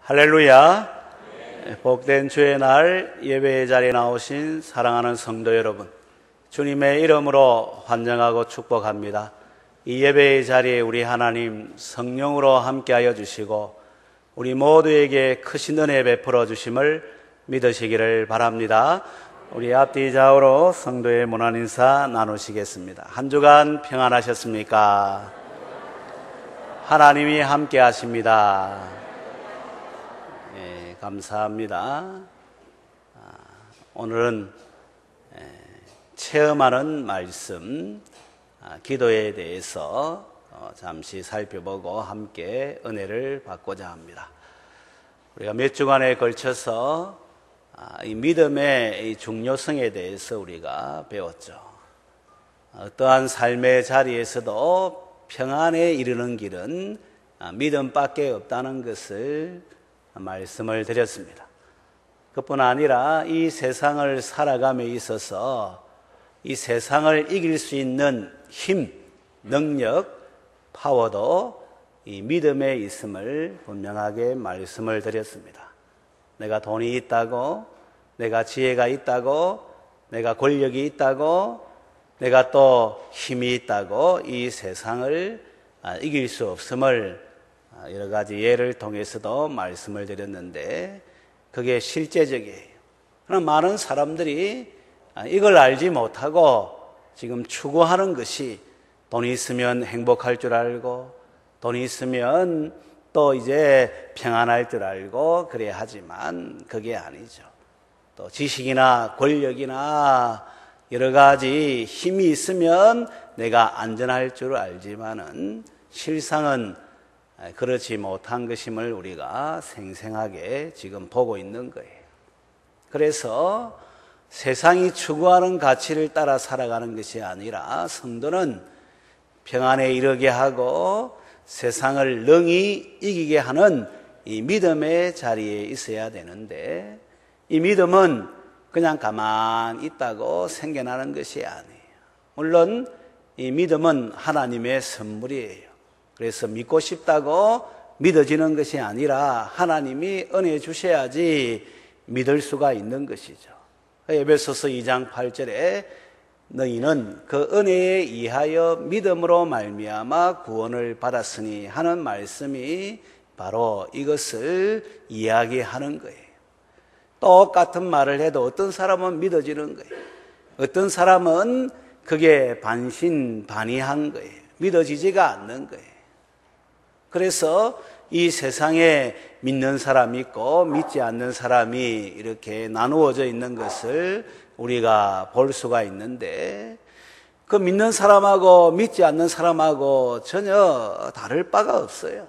할렐루야. 복된 주의 날 예배의 자리에 나오신 사랑하는 성도 여러분, 주님의 이름으로 환영하고 축복합니다. 이 예배의 자리에 우리 하나님 성령으로 함께하여 주시고 우리 모두에게 크신 은혜 베풀어 주심을 믿으시기를 바랍니다. 우리 앞뒤 좌우로 성도의 문안 인사 나누시겠습니다. 한 주간 평안하셨습니까? 하나님이 함께하십니다. 감사합니다. 오늘은 체험하는 말씀, 기도에 대해서 잠시 살펴보고 함께 은혜를 받고자 합니다. 우리가 몇 주간에 걸쳐서 이 믿음의 이 중요성에 대해서 우리가 배웠죠. 어떠한 삶의 자리에서도 평안에 이르는 길은 믿음밖에 없다는 것을 말씀을 드렸습니다. 그뿐 아니라 이 세상을 살아감에 있어서 이 세상을 이길 수 있는 힘, 능력, 파워도 이 믿음에 있음을 분명하게 말씀을 드렸습니다. 내가 돈이 있다고, 내가 지혜가 있다고, 내가 권력이 있다고, 내가 또 힘이 있다고 이 세상을 이길 수 없음을 여러 가지 예를 통해서도 말씀을 드렸는데 그게 실제적이에요. 그러나 많은 사람들이 이걸 알지 못하고 지금 추구하는 것이 돈이 있으면 행복할 줄 알고 돈이 있으면 또 이제 평안할 줄 알고 그래야 하지만 그게 아니죠. 또 지식이나 권력이나 여러 가지 힘이 있으면 내가 안전할 줄 알지만은 실상은 그렇지 못한 것임을 우리가 생생하게 지금 보고 있는 거예요. 그래서 세상이 추구하는 가치를 따라 살아가는 것이 아니라 성도는 평안에 이르게 하고 세상을 능히 이기게 하는 이 믿음의 자리에 있어야 되는데 이 믿음은 그냥 가만히 있다고 생겨나는 것이 아니에요. 물론 이 믿음은 하나님의 선물이에요. 그래서 믿고 싶다고 믿어지는 것이 아니라 하나님이 은혜 주셔야지 믿을 수가 있는 것이죠. 에베소서 2장 8절에 너희는 그 은혜에 의하여 믿음으로 말미암아 구원을 받았으니 하는 말씀이 바로 이것을 이야기하는 거예요. 똑같은 말을 해도 어떤 사람은 믿어지는 거예요. 어떤 사람은 그게 반신반의한 거예요. 믿어지지가 않는 거예요. 그래서 이 세상에 믿는 사람이 있고 믿지 않는 사람이 이렇게 나누어져 있는 것을 우리가 볼 수가 있는데 그 믿는 사람하고 믿지 않는 사람하고 전혀 다를 바가 없어요.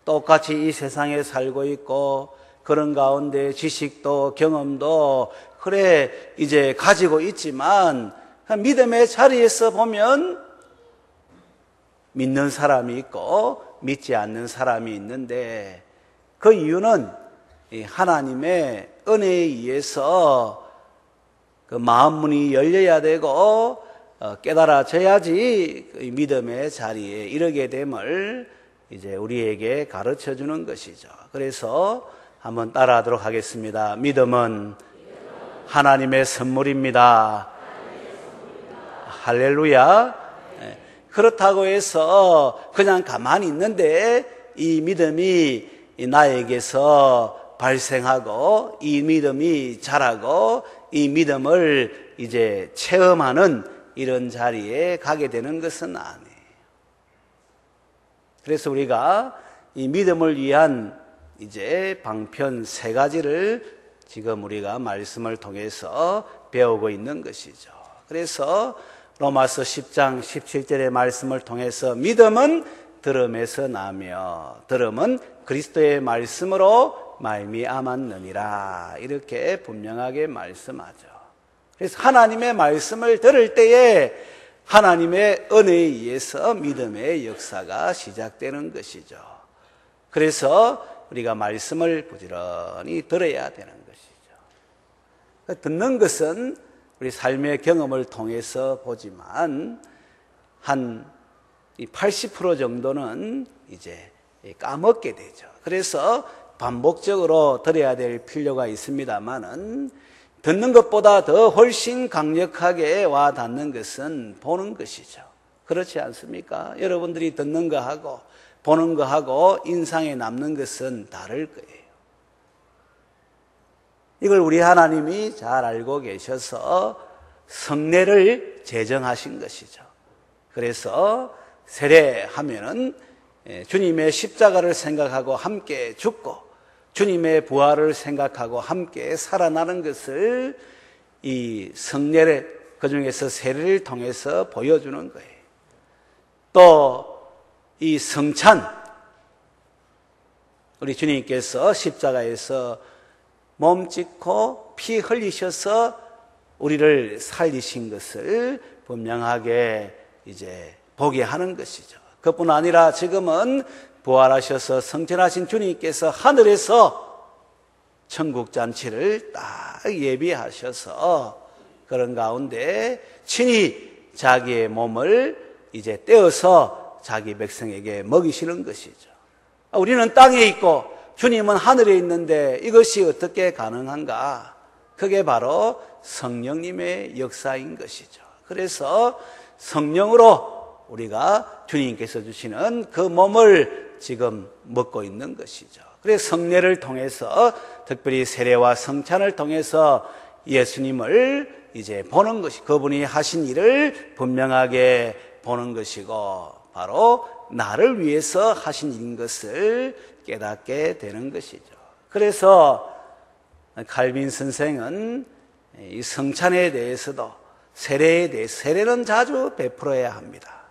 똑같이 이 세상에 살고 있고 그런 가운데 지식도 경험도 그래 이제 가지고 있지만 믿음의 자리에서 보면 믿는 사람이 있고 믿지 않는 사람이 있는데 그 이유는 하나님의 은혜에 의해서 그 마음문이 열려야 되고 깨달아져야지 그 믿음의 자리에 이르게 됨을 이제 우리에게 가르쳐 주는 것이죠. 그래서 한번 따라하도록 하겠습니다. 믿음은 하나님의 선물입니다. 할렐루야. 그렇다고 해서 그냥 가만히 있는데 이 믿음이 나에게서 발생하고 이 믿음이 자라고 이 믿음을 이제 체험하는 이런 자리에 가게 되는 것은 아니에요. 그래서 우리가 이 믿음을 위한 이제 방편 3가지를 지금 우리가 말씀을 통해서 배우고 있는 것이죠. 그래서 로마서 10장 17절의 말씀을 통해서 믿음은 들음에서 나며 들음은 그리스도의 말씀으로 말미암았느니라 이렇게 분명하게 말씀하죠. 그래서 하나님의 말씀을 들을 때에 하나님의 은혜에 의해서 믿음의 역사가 시작되는 것이죠. 그래서 우리가 말씀을 부지런히 들어야 되는 것이죠. 듣는 것은 우리 삶의 경험을 통해서 보지만 한 80% 정도는 이제 까먹게 되죠. 그래서 반복적으로 들어야 될 필요가 있습니다만은 듣는 것보다 더 훨씬 강력하게 와 닿는 것은 보는 것이죠. 그렇지 않습니까? 여러분들이 듣는 거하고 보는 거하고 인상에 남는 것은 다를 거예요. 이걸 우리 하나님이 잘 알고 계셔서 성례를 제정하신 것이죠. 그래서 세례하면은 주님의 십자가를 생각하고 함께 죽고 주님의 부활을 생각하고 함께 살아나는 것을 이 성례를, 그중에서 세례를 통해서 보여주는 거예요. 또 이 성찬, 우리 주님께서 십자가에서 몸 찢고 피 흘리셔서 우리를 살리신 것을 분명하게 이제 보게 하는 것이죠. 그뿐 아니라 지금은 부활하셔서 성천하신 주님께서 하늘에서 천국 잔치를 딱 예비하셔서 그런 가운데 친히 자기의 몸을 이제 떼어서 자기 백성에게 먹이시는 것이죠. 우리는 땅에 있고 주님은 하늘에 있는데 이것이 어떻게 가능한가? 그게 바로 성령님의 역사인 것이죠. 그래서 성령으로 우리가 주님께서 주시는 그 몸을 지금 먹고 있는 것이죠. 그래서 성례를 통해서 특별히 세례와 성찬을 통해서 예수님을 이제 보는 것이, 그분이 하신 일을 분명하게 보는 것이고 바로 나를 위해서 하신 일인 것을 깨닫게 되는 것이죠. 그래서 칼빈 선생은 이 성찬에 대해서도 세례에 대해서, 세례는 자주 베풀어야 합니다.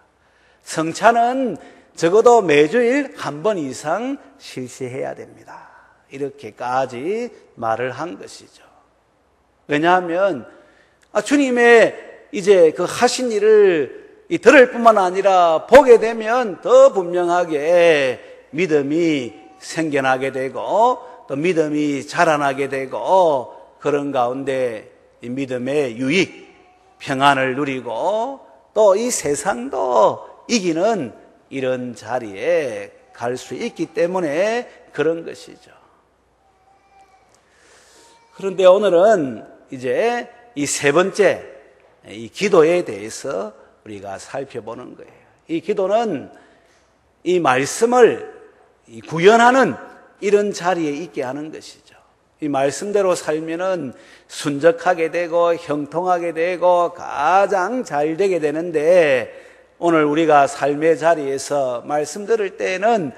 성찬은 적어도 매주일 한 번 이상 실시해야 됩니다. 이렇게까지 말을 한 것이죠. 왜냐하면 주님의 이제 그 하신 일을 들을 뿐만 아니라 보게 되면 더 분명하게 믿음이 생겨나게 되고 또 믿음이 자라나게 되고 그런 가운데 이 믿음의 유익, 평안을 누리고 또 이 세상도 이기는 이런 자리에 갈 수 있기 때문에 그런 것이죠. 그런데 오늘은 이제 이 세 번째 이 기도에 대해서 우리가 살펴보는 거예요. 이 기도는 이 말씀을 구현하는 이런 자리에 있게 하는 것이죠. 이 말씀대로 살면은 순적하게 되고 형통하게 되고 가장 잘 되게 되는데 오늘 우리가 삶의 자리에서 말씀 들을 때는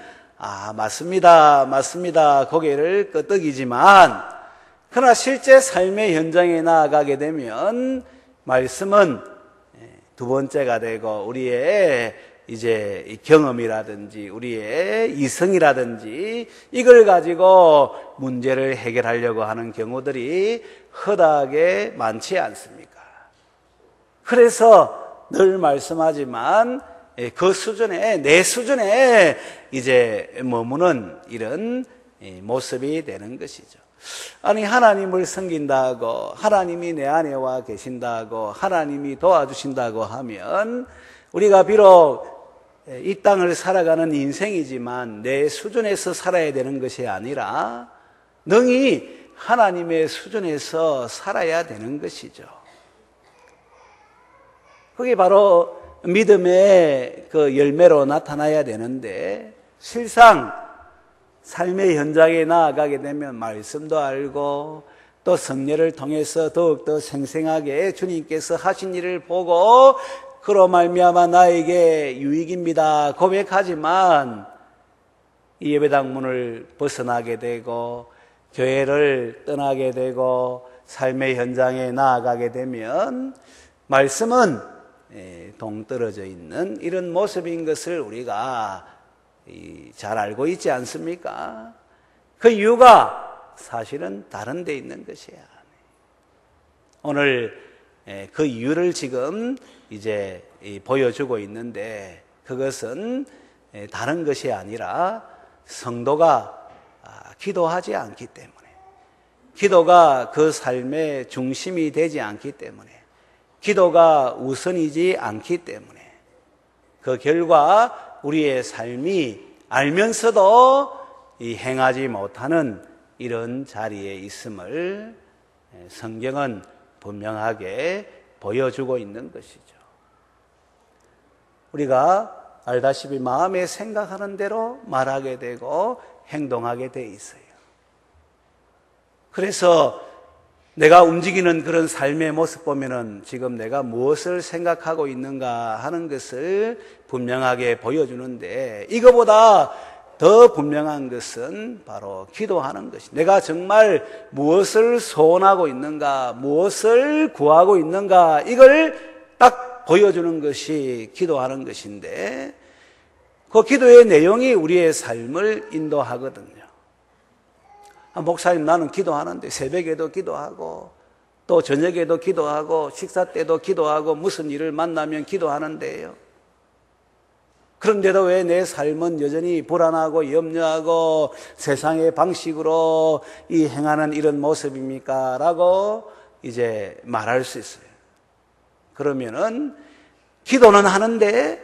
맞습니다 고개를 끄덕이지만 그러나 실제 삶의 현장에 나아가게 되면 말씀은 두 번째가 되고 우리의 이제 경험이라든지 우리의 이성이라든지 이걸 가지고 문제를 해결하려고 하는 경우들이 허다하게 많지 않습니까? 그래서 늘 말씀하지만 그 수준에, 내 수준에 이제 머무는 이런 모습이 되는 것이죠. 아니 하나님을 섬긴다고 하나님이 내 안에 와 계신다고 하나님이 도와주신다고 하면 우리가 비록 이 땅을 살아가는 인생이지만 내 수준에서 살아야 되는 것이 아니라 능히 하나님의 수준에서 살아야 되는 것이죠. 그게 바로 믿음의 그 열매로 나타나야 되는데 실상 삶의 현장에 나아가게 되면 말씀도 알고 또 성례를 통해서 더욱더 생생하게 주님께서 하신 일을 보고 그로 말미암아 나에게 유익입니다 고백하지만 이 예배당 문을 벗어나게 되고 교회를 떠나게 되고 삶의 현장에 나아가게 되면 말씀은 동떨어져 있는 이런 모습인 것을 우리가 잘 알고 있지 않습니까? 그 이유가 사실은 다른 데 있는 것이야. 오늘 그 이유를 지금 이제 보여주고 있는데 그것은 다른 것이 아니라 성도가 기도하지 않기 때문에 기도가 그 삶의 중심이 되지 않기 때문에 기도가 우선이지 않기 때문에 그 결과 우리의 삶이 알면서도 이 행하지 못하는 이런 자리에 있음을 성경은 분명하게 보여주고 있는 것이죠. 우리가 알다시피 마음에 생각하는 대로 말하게 되고 행동하게 돼 있어요. 그래서 내가 움직이는 그런 삶의 모습 보면은 지금 내가 무엇을 생각하고 있는가 하는 것을 분명하게 보여주는데, 이거보다 더 분명한 것은 바로 기도하는 것이, 내가 정말 무엇을 소원하고 있는가, 무엇을 구하고 있는가, 이걸 딱 보여주는 것이 기도하는 것인데, 그 기도의 내용이 우리의 삶을 인도하거든요. 목사님, 나는 기도하는데 새벽에도 기도하고 또 저녁에도 기도하고 식사 때도 기도하고 무슨 일을 만나면 기도하는데요. 그런데도 왜 내 삶은 여전히 불안하고 염려하고 세상의 방식으로 이 행하는 이런 모습입니까? 라고 이제 말할 수 있어요. 그러면은 기도는 하는데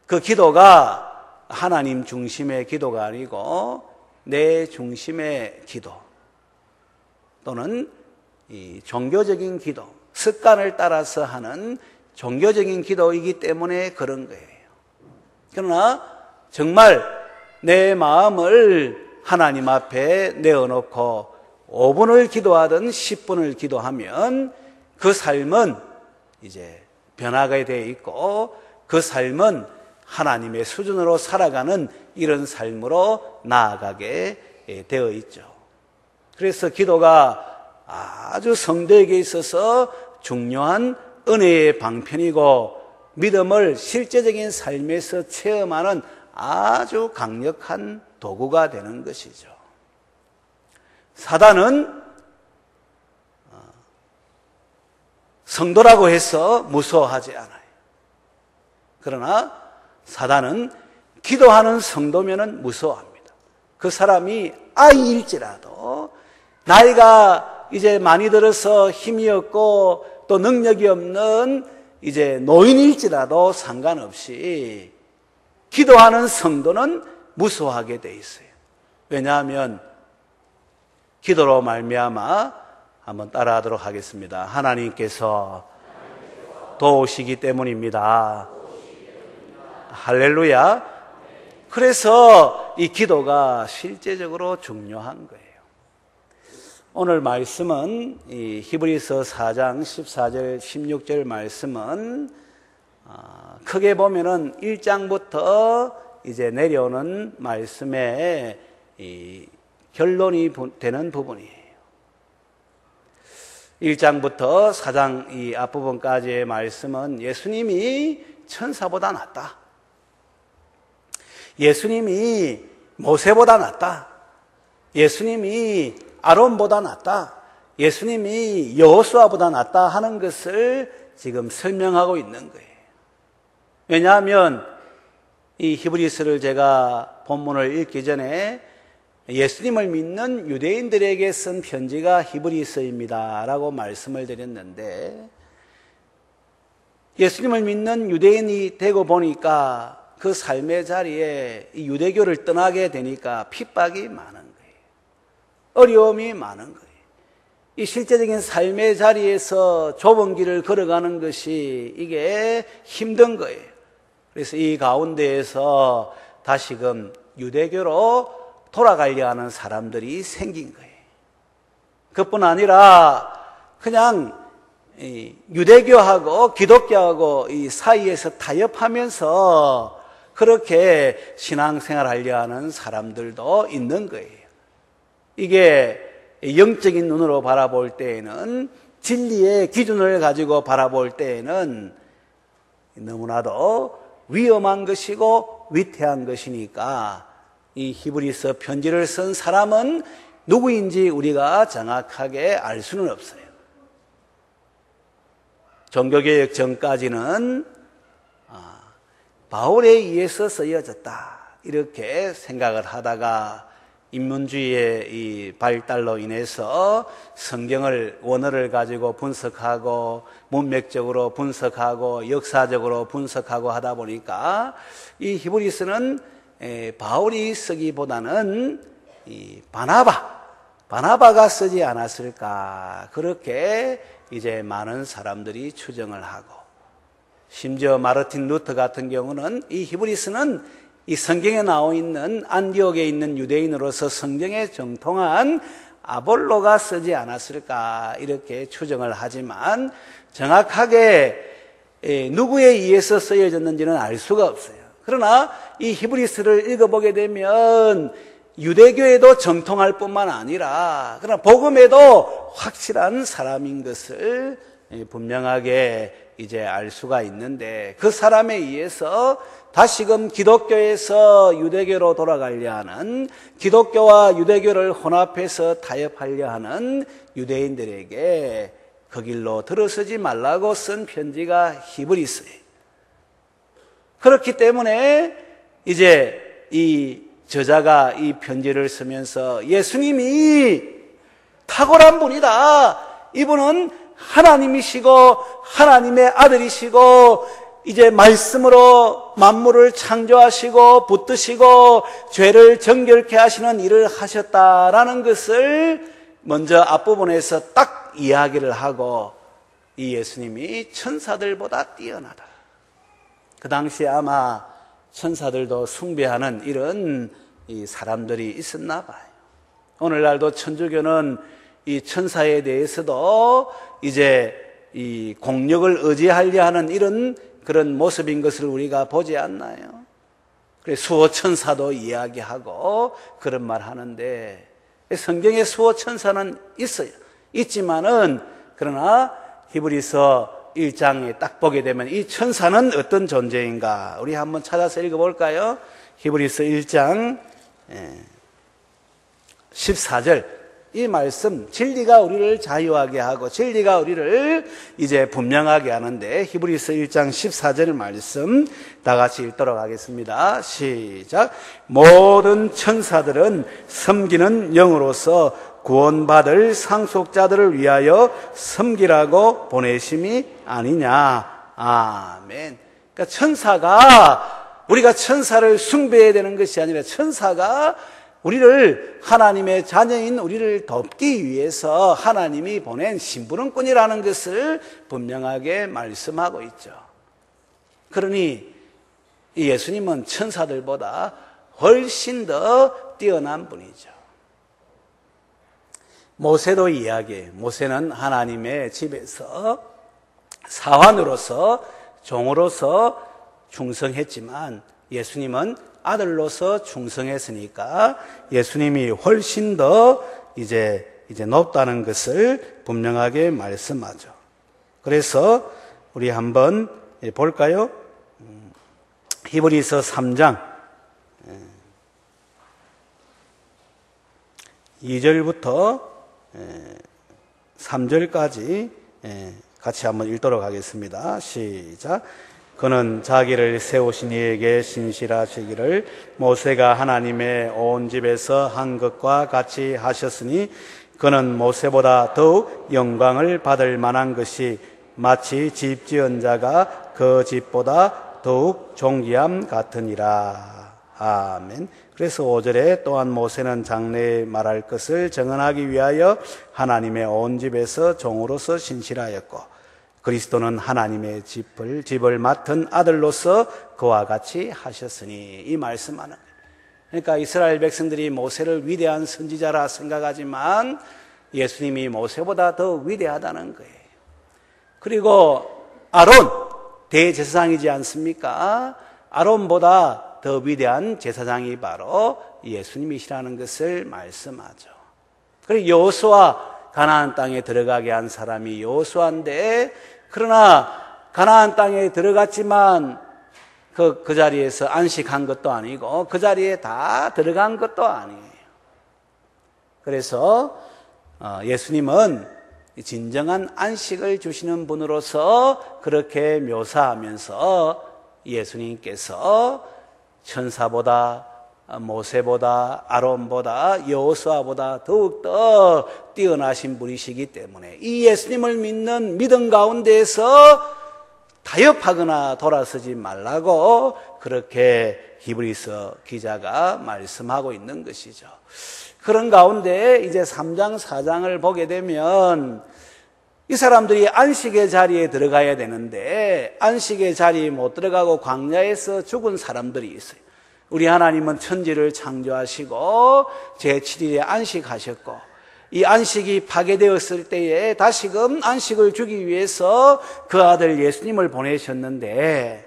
그 기도가 하나님 중심의 기도가 아니고 내 중심의 기도 또는 이 종교적인 기도, 습관을 따라서 하는 종교적인 기도이기 때문에 그런 거예요. 그러나 정말 내 마음을 하나님 앞에 내어놓고 5분을 기도하든 10분을 기도하면 그 삶은 이제 변화가 되어 있고 그 삶은 하나님의 수준으로 살아가는 이런 삶으로 나아가게 되어 있죠. 그래서 기도가 아주 성도에게 있어서 중요한 은혜의 방편이고 믿음을 실제적인 삶에서 체험하는 아주 강력한 도구가 되는 것이죠. 사단은 성도라고 해서 무서워하지 않아요. 그러나 사단은 기도하는 성도면은 무서워합니다. 그 사람이 아이일지라도 나이가 이제 많이 들어서 힘이 없고 또 능력이 없는 이제 노인일지라도 상관없이 기도하는 성도는 무서워하게 돼 있어요. 왜냐하면 기도로 말미암아 한번 따라하도록 하겠습니다. 하나님께서 도우시기 때문입니다. 할렐루야. 그래서 이 기도가 실제적으로 중요한 거예요. 오늘 말씀은 이 히브리서 4장 14절 16절 말씀은 크게 보면은 1장부터 이제 내려오는 말씀의 이 결론이 되는 부분이에요. 1장부터 4장 이 앞부분까지의 말씀은 예수님이 천사보다 낫다. 예수님이 모세보다 낫다. 예수님이 아론보다 낫다. 예수님이 여호수아보다 낫다 하는 것을 지금 설명하고 있는 거예요. 왜냐하면 이 히브리서를 제가 본문을 읽기 전에 예수님을 믿는 유대인들에게 쓴 편지가 히브리서입니다 라고 말씀을 드렸는데, 예수님을 믿는 유대인이 되고 보니까 그 삶의 자리에 이 유대교를 떠나게 되니까 핍박이 많은 거예요. 어려움이 많은 거예요. 이 실제적인 삶의 자리에서 좁은 길을 걸어가는 것이 이게 힘든 거예요. 그래서 이 가운데에서 다시금 유대교로 돌아가려 하는 사람들이 생긴 거예요. 그뿐 아니라 그냥 유대교하고 기독교하고 이 사이에서 타협하면서 그렇게 신앙생활 하려 하는 사람들도 있는 거예요. 이게 영적인 눈으로 바라볼 때에는, 진리의 기준을 가지고 바라볼 때에는 너무나도 위험한 것이고 위태한 것이니까 이 히브리서 편지를 쓴 사람은 누구인지 우리가 정확하게 알 수는 없어요. 종교개혁 전까지는 바울에 의해서 쓰여졌다 이렇게 생각을 하다가 인문주의의 이 발달로 인해서 성경을 원어를 가지고 분석하고 문맥적으로 분석하고 역사적으로 분석하고 하다 보니까 이 히브리서는 바울이 쓰기보다는 이 바나바가 쓰지 않았을까, 그렇게 이제 많은 사람들이 추정을 하고, 심지어 마르틴 루터 같은 경우는 이 히브리서는 이 성경에 나와 있는 안디옥에 있는 유대인으로서 성경에 정통한 아볼로가 쓰지 않았을까, 이렇게 추정을 하지만 정확하게 누구에 의해서 쓰여졌는지는 알 수가 없어요. 그러나 이 히브리서를 읽어보게 되면 유대교에도 정통할 뿐만 아니라, 그러나 복음에도 확실한 사람인 것을 분명하게 이제 알 수가 있는데, 그 사람에 의해서 다시금 기독교에서 유대교로 돌아가려 하는, 기독교와 유대교를 혼합해서 타협하려 하는 유대인들에게 그 길로 들어서지 말라고 쓴 편지가 히브리서예요. 그렇기 때문에 이제 이 저자가 이 편지를 쓰면서 예수님이 탁월한 분이다, 이분은 하나님이시고 하나님의 아들이시고 이제 말씀으로 만물을 창조하시고 붙드시고 죄를 정결케 하시는 일을 하셨다라는 것을 먼저 앞부분에서 딱 이야기를 하고, 이 예수님이 천사들보다 뛰어나다. 그 당시에 아마 천사들도 숭배하는 이런 이 사람들이 있었나 봐요. 오늘날도 천주교는 이 천사에 대해서도 이제 이 공력을 의지하려 하는 이런 그런 모습인 것을 우리가 보지 않나요? 그래서 수호 천사도 이야기하고 그런 말 하는데, 성경에 수호 천사는 있어요. 있지만은, 그러나 히브리서 1장에 딱 보게 되면 이 천사는 어떤 존재인가, 우리 한번 찾아서 읽어볼까요? 히브리서 1장 14절. 이 말씀, 진리가 우리를 자유하게 하고 진리가 우리를 이제 분명하게 하는데, 히브리서 1장 14절 말씀 다 같이 읽도록 하겠습니다. 시작. 모든 천사들은 섬기는 영으로서 구원받을 상속자들을 위하여 섬기라고 보내심이 아니냐. 아멘. 그러니까 천사가, 우리가 천사를 숭배해야 되는 것이 아니라 천사가 우리를, 하나님의 자녀인 우리를 돕기 위해서 하나님이 보낸 심부름꾼이라는 것을 분명하게 말씀하고 있죠. 그러니 이 예수님은 천사들보다 훨씬 더 뛰어난 분이죠. 모세도 이야기해요. 모세는 하나님의 집에서 사환으로서, 종으로서 충성했지만 예수님은 아들로서 충성했으니까 예수님이 훨씬 더 이제 높다는 것을 분명하게 말씀하죠. 그래서 우리 한번 볼까요? 히브리서 3장 2절부터 3절까지 같이 한번 읽도록 하겠습니다. 시작. 그는 자기를 세우신 이에게 신실하시기를 모세가 하나님의 온 집에서 한 것과 같이 하셨으니, 그는 모세보다 더욱 영광을 받을 만한 것이 마치 집 지은 자가 그 집보다 더욱 존귀함 같으니라. 아멘. 그래서 5절에 또한 모세는 장래에 말할 것을 정언하기 위하여 하나님의 온 집에서 종으로서 신실하였고, 그리스도는 하나님의 집을 맡은 아들로서 그와 같이 하셨으니, 이 말씀하는 거예요. 그러니까 이스라엘 백성들이 모세를 위대한 선지자라 생각하지만 예수님이 모세보다 더 위대하다는 거예요. 그리고 아론, 대제사장이지 않습니까? 아론보다 더 위대한 제사장이 바로 예수님이시라는 것을 말씀하죠. 그리고 여호수아, 가나안 땅에 들어가게 한 사람이 여호수아인데, 그러나 가나안 땅에 들어갔지만 그 자리에서 안식한 것도 아니고 그 자리에 다 들어간 것도 아니에요. 그래서 예수님은 진정한 안식을 주시는 분으로서 그렇게 묘사하면서 예수님께서 천사보다, 모세보다, 아론보다, 여호수아보다 더욱더 뛰어나신 분이시기 때문에 이 예수님을 믿는 믿음 가운데에서 타협하거나 돌아서지 말라고 그렇게 히브리서 기자가 말씀하고 있는 것이죠. 그런 가운데 이제 3장, 4장을 보게 되면 이 사람들이 안식의 자리에 들어가야 되는데 안식의 자리에 못 들어가고 광야에서 죽은 사람들이 있어요. 우리 하나님은 천지를 창조하시고 제7일에 안식하셨고 이 안식이 파괴되었을 때에 다시금 안식을 주기 위해서 그 아들 예수님을 보내셨는데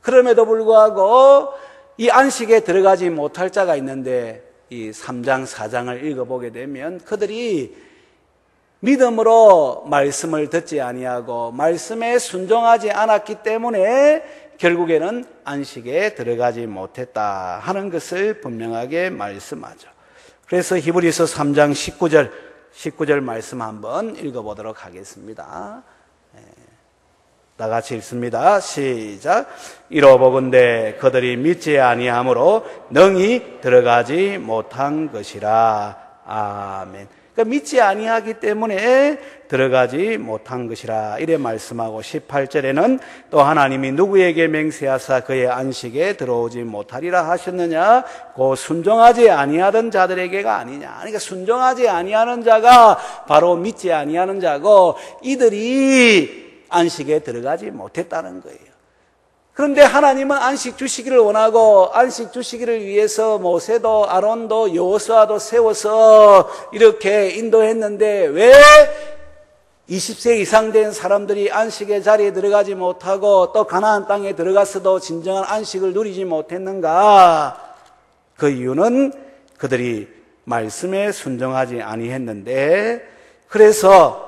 그럼에도 불구하고 이 안식에 들어가지 못할 자가 있는데 이 3장, 4장을 읽어보게 되면 그들이 믿음으로 말씀을 듣지 아니하고 말씀에 순종하지 않았기 때문에 결국에는 안식에 들어가지 못했다 하는 것을 분명하게 말씀하죠. 그래서 히브리서 3장 19절 말씀 한번 읽어보도록 하겠습니다. 다 같이 읽습니다. 시작. 이로보건대 그들이 믿지 아니하므로 능히 들어가지 못한 것이라. 아멘. 그러니까 믿지 아니하기 때문에 들어가지 못한 것이라 이래 말씀하고 18절에는 또 하나님이 누구에게 맹세하사 그의 안식에 들어오지 못하리라 하셨느냐? 그 순종하지 아니하던 자들에게가 아니냐. 그러니까 순종하지 아니하는 자가 바로 믿지 아니하는 자고 이들이 안식에 들어가지 못했다는 거예요. 그런데 하나님은 안식 주시기를 원하고 안식 주시기를 위해서 모세도 아론도 여호수아도 세워서 이렇게 인도했는데 왜 20세 이상 된 사람들이 안식의 자리에 들어가지 못하고 또 가나안 땅에 들어가서도 진정한 안식을 누리지 못했는가? 그 이유는 그들이 말씀에 순종하지 아니했는데 그래서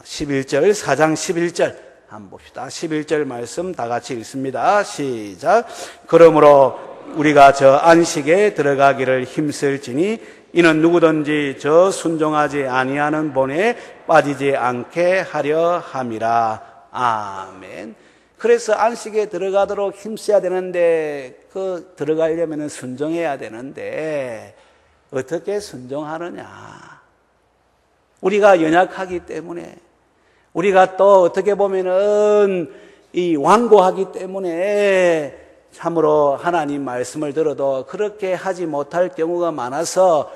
11절 4장 11절 한번 봅시다. 11절 말씀 다 같이 읽습니다. 시작. 그러므로 우리가 저 안식에 들어가기를 힘쓸지니 이는 누구든지 저 순종하지 아니하는 본에 빠지지 않게 하려 함이라. 아멘. 그래서 안식에 들어가도록 힘써야 되는데 그 들어가려면 순종해야 되는데 어떻게 순종하느냐? 우리가 연약하기 때문에 우리가 또 어떻게 보면은 이 완고하기 때문에 참으로 하나님 말씀을 들어도 그렇게 하지 못할 경우가 많아서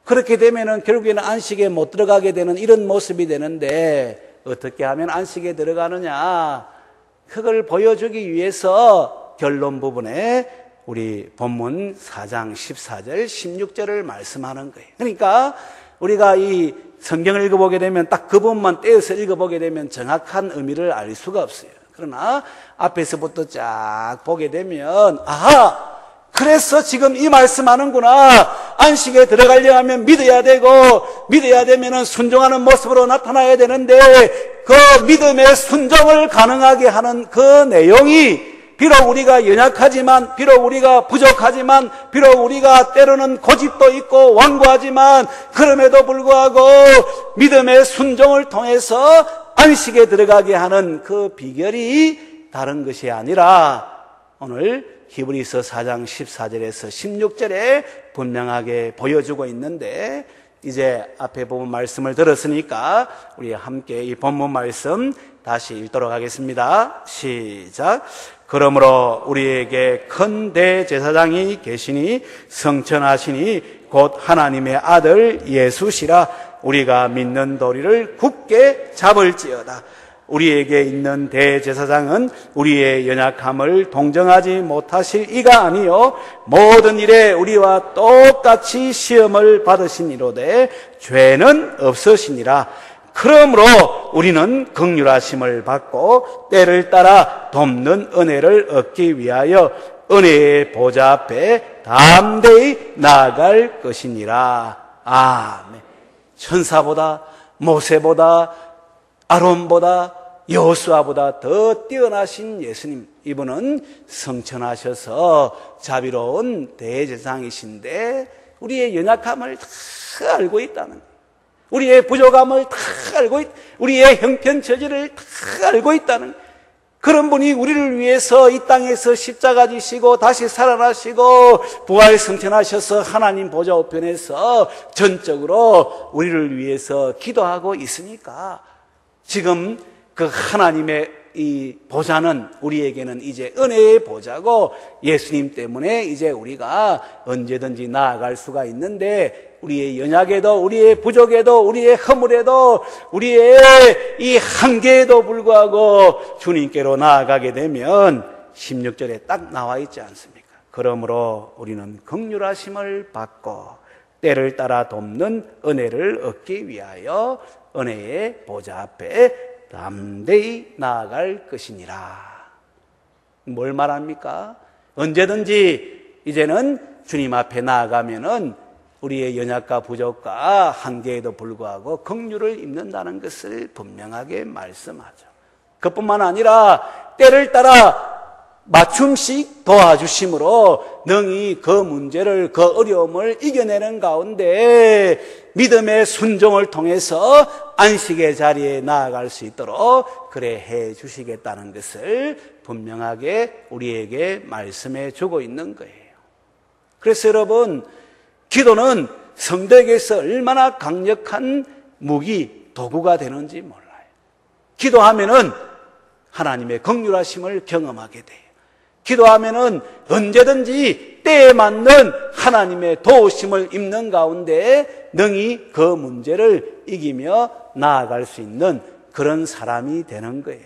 그렇게 되면은 결국에는 안식에 못 들어가게 되는 이런 모습이 되는데 어떻게 하면 안식에 들어가느냐? 그걸 보여주기 위해서 결론 부분에 우리 본문 4장 14절 16절을 말씀하는 거예요. 그러니까 우리가 이 성경을 읽어보게 되면 딱 그 부분만 떼어서 읽어보게 되면 정확한 의미를 알 수가 없어요. 그러나 앞에서부터 쫙 보게 되면 아하! 그래서 지금 이 말씀하는구나. 안식에 들어가려 하면 믿어야 되고 믿어야 되면 순종하는 모습으로 나타나야 되는데 그 믿음의 순종을 가능하게 하는 그 내용이 비록 우리가 연약하지만 비록 우리가 부족하지만 비록 우리가 때로는 고집도 있고 완고하지만 그럼에도 불구하고 믿음의 순종을 통해서 안식에 들어가게 하는 그 비결이 다른 것이 아니라 오늘 히브리서 4장 14절에서 16절에 분명하게 보여주고 있는데 이제 앞에 보면 말씀을 들었으니까 우리 함께 이 본문 말씀 다시 읽도록 하겠습니다. 시작. 그러므로 우리에게 큰 대제사장이 계시니 성천하시니 곧 하나님의 아들 예수시라. 우리가 믿는 도리를 굳게 잡을지어다. 우리에게 있는 대제사장은 우리의 연약함을 동정하지 못하실 이가 아니요 모든 일에 우리와 똑같이 시험을 받으시니로되 죄는 없으시니라. 그러므로 우리는 긍휼하심을 받고 때를 따라 돕는 은혜를 얻기 위하여 은혜의 보좌 앞에 담대히 나아갈 것이니라. 아멘. 천사보다 모세보다 아론보다 여호수아보다 더 뛰어나신 예수님, 이분은 성천하셔서 자비로운 대제사장이신데 우리의 연약함을 다 알고 있다는 거예요. 우리의 부족함을 다 알고 우리의 형편처지를 다 알고 있다는 그런 분이 우리를 위해서 이 땅에서 십자가 지시고 다시 살아나시고 부활 승천하셔서 하나님 보좌 우편에서 전적으로 우리를 위해서 기도하고 있으니까 지금 그 하나님의 이 보좌는 우리에게는 이제 은혜의 보좌고 예수님 때문에 이제 우리가 언제든지 나아갈 수가 있는데 우리의 연약에도, 우리의 부족에도, 우리의 허물에도, 우리의 이 한계에도 불구하고 주님께로 나아가게 되면 16절에 딱 나와 있지 않습니까? 그러므로 우리는 긍휼하심을 받고 때를 따라 돕는 은혜를 얻기 위하여 은혜의 보좌 앞에 담대히 나아갈 것이니라. 뭘 말합니까? 언제든지 이제는 주님 앞에 나아가면은 우리의 연약과 부족과 한계에도 불구하고 긍휼을 입는다는 것을 분명하게 말씀하죠. 그뿐만 아니라 때를 따라 맞춤씩 도와주심으로 능히 그 문제를, 그 어려움을 이겨내는 가운데 믿음의 순종을 통해서 안식의 자리에 나아갈 수 있도록 그래 해 주시겠다는 것을 분명하게 우리에게 말씀해 주고 있는 거예요. 그래서 여러분, 기도는 성도에게서 얼마나 강력한 무기, 도구가 되는지 몰라요. 기도하면은 하나님의 긍휼하심을 경험하게 돼요. 기도하면은 언제든지 때에 맞는 하나님의 도우심을 입는 가운데 능히 그 문제를 이기며 나아갈 수 있는 그런 사람이 되는 거예요.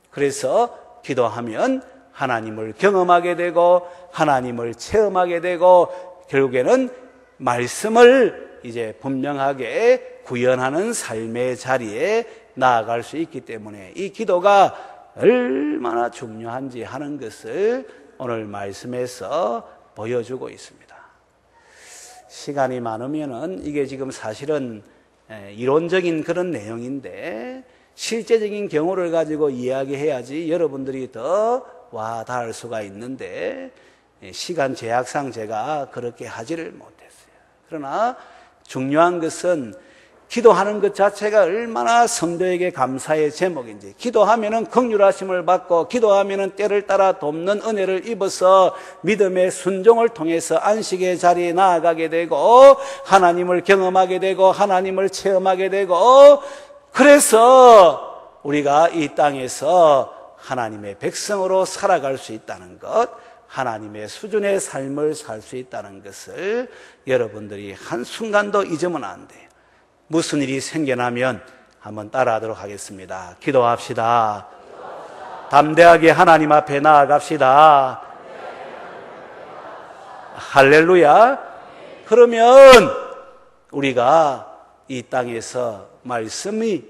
그래서 기도하면 하나님을 경험하게 되고 하나님을 체험하게 되고 결국에는 말씀을 이제 분명하게 구현하는 삶의 자리에 나아갈 수 있기 때문에 이 기도가 얼마나 중요한지 하는 것을 오늘 말씀에서 보여주고 있습니다. 시간이 많으면은 이게 지금 사실은 이론적인 그런 내용인데 실제적인 경우를 가지고 이야기해야지 여러분들이 더 와닿을 수가 있는데 시간 제약상 제가 그렇게 하지를 못했어요. 그러나 중요한 것은 기도하는 것 자체가 얼마나 성도에게 감사의 제목인지, 기도하면은 긍휼하심을 받고 기도하면은 때를 따라 돕는 은혜를 입어서 믿음의 순종을 통해서 안식의 자리에 나아가게 되고 하나님을 경험하게 되고 하나님을 체험하게 되고 그래서 우리가 이 땅에서 하나님의 백성으로 살아갈 수 있다는 것, 하나님의 수준의 삶을 살 수 있다는 것을 여러분들이 한순간도 잊으면 안 돼요. 무슨 일이 생겨나면 한번 따라하도록 하겠습니다. 기도합시다. 담대하게 하나님 앞에 나아갑시다. 할렐루야. 그러면 우리가 이 땅에서 말씀이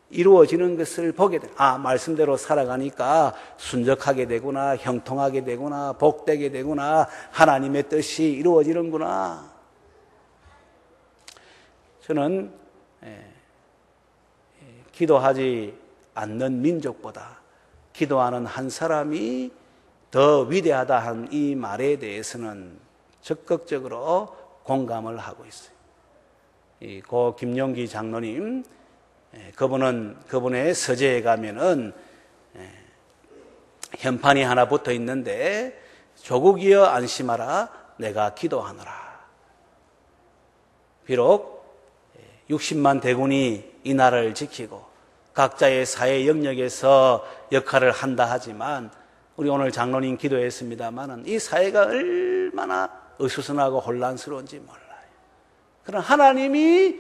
이루어지는 것을 보게 돼요. 아, 말씀대로 살아가니까 순적하게 되구나, 형통하게 되구나, 복되게 되구나, 하나님의 뜻이 이루어지는구나. 저는 기도하지 않는 민족보다 기도하는 한 사람이 더 위대하다 한 이 말에 대해서는 적극적으로 공감을 하고 있어요. 고 김용기 장로님, 그분의 서재에 가면은 현판이 하나 붙어 있는데 조국이여 안심하라 내가 기도하노라. 비록 60만 대군이 이 나라를 지키고 각자의 사회 영역에서 역할을 한다 하지만 우리 오늘 장로님 기도했습니다마는 이 사회가 얼마나 어수선하고 혼란스러운지 몰라요. 그러나 하나님이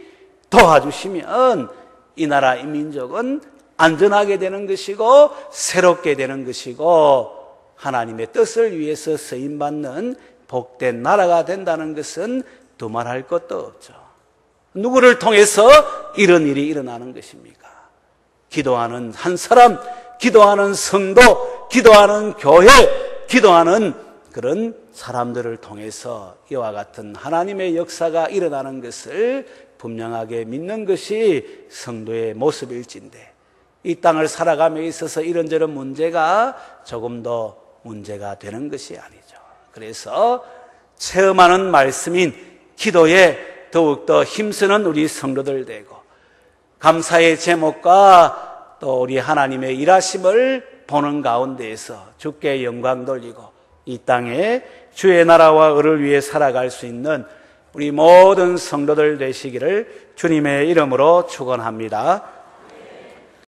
도와주시면 이 나라 이 민족은 안전하게 되는 것이고 새롭게 되는 것이고 하나님의 뜻을 위해서 쓰임받는 복된 나라가 된다는 것은 두말할 것도 없죠. 누구를 통해서 이런 일이 일어나는 것입니까? 기도하는 한 사람, 기도하는 성도, 기도하는 교회, 기도하는 그런 사람들을 통해서 이와 같은 하나님의 역사가 일어나는 것을 분명하게 믿는 것이 성도의 모습일진데 이 땅을 살아감에 있어서 이런저런 문제가 조금 더 문제가 되는 것이 아니죠. 그래서 체험하는 말씀인 기도에 더욱더 힘쓰는 우리 성도들 되고 감사의 제목과 또 우리 하나님의 일하심을 보는 가운데에서 주께 영광 돌리고 이 땅에 주의 나라와 의를 위해 살아갈 수 있는 우리 모든 성도들 되시기를 주님의 이름으로 축원합니다.